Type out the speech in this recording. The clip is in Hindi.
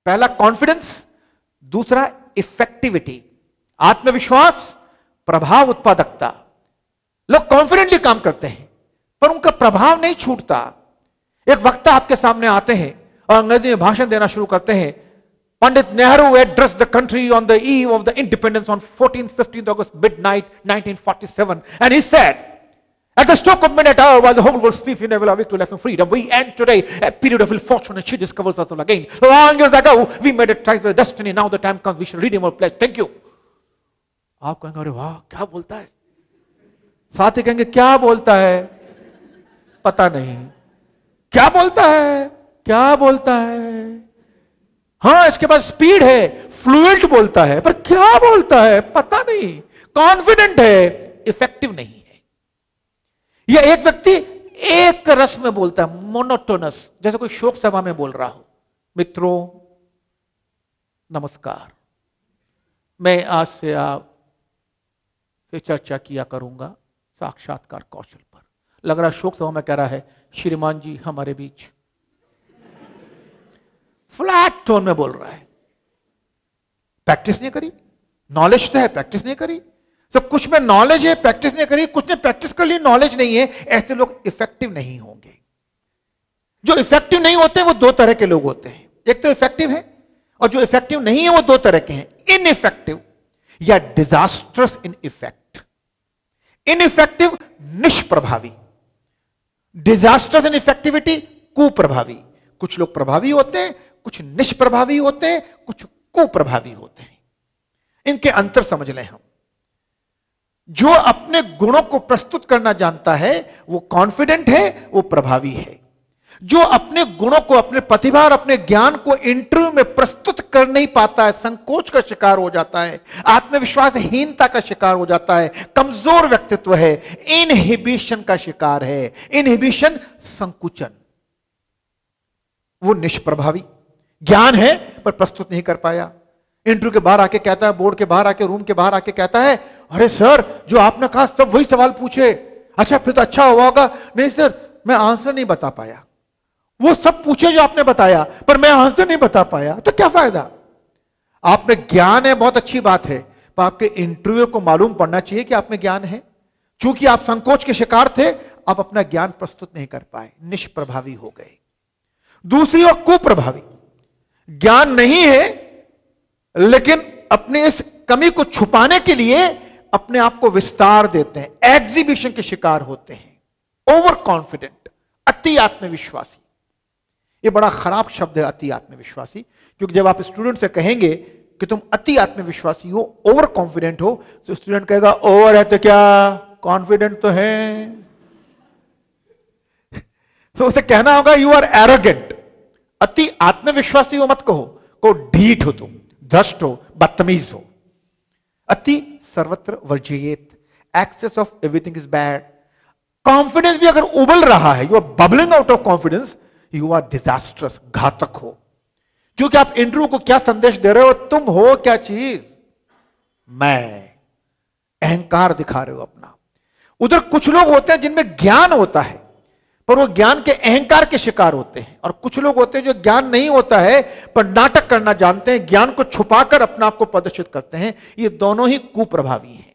पहला कॉन्फिडेंस, दूसरा इफेक्टिविटी, आत्मविश्वास, प्रभाव, उत्पादकता। लोग कॉन्फिडेंटली काम करते हैं पर उनका प्रभाव नहीं छूटता। एक वक्ता आपके सामने आते हैं और अंग्रेजी में भाषण देना शुरू करते हैं। Pandit Nehru address the country on the eve of the independence on 14-15 August midnight 1947 and he said, at the stroke of midnight hour, while the whole world sleeps, we never awake to life and freedom, we end today a period of ill fortune, and she discovers us all again. Long years ago, we made a choice with destiny. Now the time comes, we shall redeem our pledge. Thank you. आप कहेंगे अरे वाह क्या बोलता है, साथी कहेंगे क्या बोलता है, पता नहीं क्या बोलता है, क्या बोलता है। हाँ इसके पास स्पीड है, फ्लुएंट बोलता है, पर क्या बोलता है पता नहीं। कॉन्फिडेंट है, इफेक्टिव नहीं है। या एक व्यक्ति एक रस में बोलता है, मोनोटोनस, जैसे कोई शोक सभा में बोल रहा हो। मित्रों नमस्कार, मैं आज से आप से चर्चा किया करूंगा साक्षात्कार कौशल पर। लग रहा है शोक सभा में कह रहा है श्रीमान जी हमारे बीच। फ्लैट टोन में बोल रहा है, प्रैक्टिस नहीं करी। नॉलेज तो है, प्रैक्टिस नहीं करी। सब कुछ में नॉलेज है, प्रैक्टिस नहीं करी। कुछ ने प्रैक्टिस कर ली, नॉलेज नहीं है। ऐसे लोग इफेक्टिव नहीं होंगे। जो इफेक्टिव नहीं होते वो दो तरह के लोग होते हैं, एक तो इफेक्टिव है और जो इफेक्टिव नहीं है वो दो तरह के हैं, इनइफेक्टिव या डिजास्ट्रस इन इफेक्ट। इनइफेक्टिव निष्प्रभावी, डिजास्टर्स इन इफेक्टिविटी कुप्रभावी। कुछ लोग प्रभावी होते हैं, कुछ निष्प्रभावी होते हैं, कुछ कुप्रभावी होते हैं। इनके अंतर समझ लें हम। जो अपने गुणों को प्रस्तुत करना जानता है वो कॉन्फिडेंट है, वो प्रभावी है। जो अपने गुणों को, अपने प्रतिभा और अपने ज्ञान को इंटरव्यू में प्रस्तुत कर नहीं पाता है, संकोच का शिकार हो जाता है, आत्मविश्वासहीनता का शिकार हो जाता है, कमजोर व्यक्तित्व है, इनहिबिशन का शिकार है। इनहिबिशन संकुचन, वो निष्प्रभावी। ज्ञान है पर प्रस्तुत नहीं कर पाया। इंटरव्यू के बाहर आके कहता है, बोर्ड के बाहर आके, रूम के बाहर आके कहता है अरे सर जो आपने कहा सब वही सवाल पूछे। अच्छा फिर तो अच्छा हुआ होगा। नहीं सर मैं आंसर नहीं बता पाया। वो सब पूछे जो आपने बताया पर मैं आंसर नहीं बता पाया। तो क्या फायदा। आप में ज्ञान है, बहुत अच्छी बात है, पर आपके इंटरव्यू को मालूम पड़ना चाहिए कि आप में ज्ञान है। चूंकि आप संकोच के शिकार थे, आप अपना ज्ञान प्रस्तुत नहीं कर पाए, निष्प्रभावी हो गए। दूसरी ओर कुप्रभावी, ज्ञान नहीं है लेकिन अपने इस कमी को छुपाने के लिए अपने आप को विस्तार देते हैं, एग्जीबिशन के शिकार होते हैं। ओवर कॉन्फिडेंट, अति आत्मविश्वासी। ये बड़ा खराब शब्द है अति आत्मविश्वासी, क्योंकि जब आप स्टूडेंट से कहेंगे कि तुम अति आत्मविश्वासी हो, ओवर कॉन्फिडेंट हो, तो स्टूडेंट कहेगा ओवर है तो क्या, कॉन्फिडेंट तो है। तो उसे कहना होगा यू आर एरोगेंट। अति आत्मविश्वासी हो मत कहो, को ढीठ हो तुम, भ्रष्ट हो, बदतमीज हो। अति सर्वत्र वर्जियेत, excess of everything is bad. Confidence भी अगर उबल रहा है, you are bubbling out of confidence, you are disastrous, घातक हो। क्योंकि आप इंटरव्यू को क्या संदेश दे रहे हो, तुम हो क्या चीज, मैं। अहंकार दिखा रहे हो अपना। उधर कुछ लोग होते हैं जिनमें ज्ञान होता है पर वो ज्ञान के अहंकार के शिकार होते हैं, और कुछ लोग होते हैं जो ज्ञान नहीं होता है पर नाटक करना जानते हैं, ज्ञान को छुपाकर अपने आप को प्रदर्शित करते हैं। ये दोनों ही कुप्रभावी हैं।